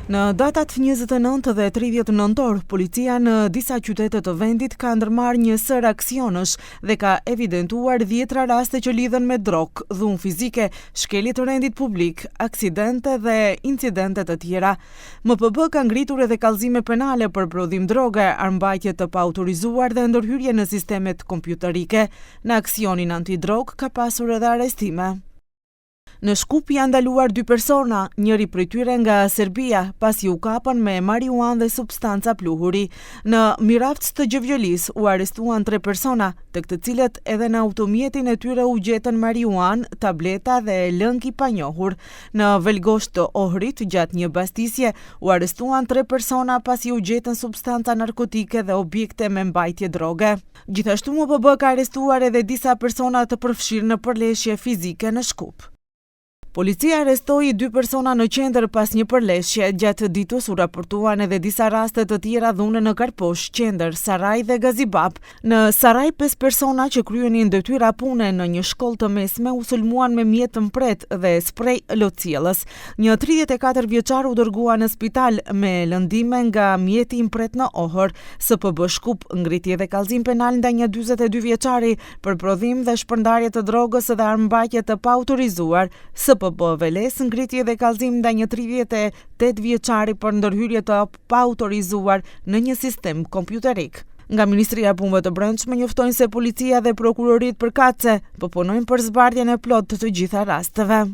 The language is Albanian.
Në datat 29 dhe 30 nëntor, policia në disa qytete të vendit ka ndërmarrë një sër aksionësh dhe ka evidentuar 10 raste që lidhen me drogë, dhunë fizike, shkelje të rendit publik, aksidente dhe incidente të tjera. MPB ka ngritur edhe kallëzime penale për prodhim droge, armbajtje të paautorizuar dhe ndërhyrje në sistemet kompjuterike. Në aksionin antidrog ka pasur edhe arrestime. Në Shkup janë ndaluar 2 persona, njëri prej tyre nga Serbia, pasi u kapën me marijuanë dhe substanca pluhuri. Në Miravc të Gjevjolis u arrestuan 3 persona, të këtë cilët edhe në automjetin e tyre u gjetën marijuanë, tableta dhe lëng i panjohur. Në Velgosh të Ohrit, gjatë një bastisje, u arrestuan 3 persona pasi u gjetën substanca narkotike dhe objekte me mbajtje droge. Gjithashtu MPB ka arrestuar edhe disa persona të përfshirë në përleshje fizike në Shkup. Policia arrestoi 2 persona në qendër pas një përleshje. Gjatë ditës u raportuan edhe disa raste të tjera dhune në Karposh, Qendër, Saraj dhe Gazibab. Në Saraj 5 persona që kryenin detyra pune në një shkollë të mesme u sulmuan me mjet të mpret dhe sprej lotciellës. Një 34 vjeçar u dërgua në spital me lëndime nga mjeti i mpret në Ohër. SPB Shkup ngriti edhe kallëzim penal ndaj një 42 vjeçari për prodhim dhe shpërndarje të drogës dhe armbajtje të paautorizuar. SPB Veles ngriti edhe kallëzim ndaj një 38 vjeçari për ndërhyrje të paautorizuar në një sistem kompjuterik. Nga Ministria e Punëve të Brendshme njoftojnë se policia dhe prokuroritë përkatëse po punojnë për zbardhjen e plotë të gjitha rasteve.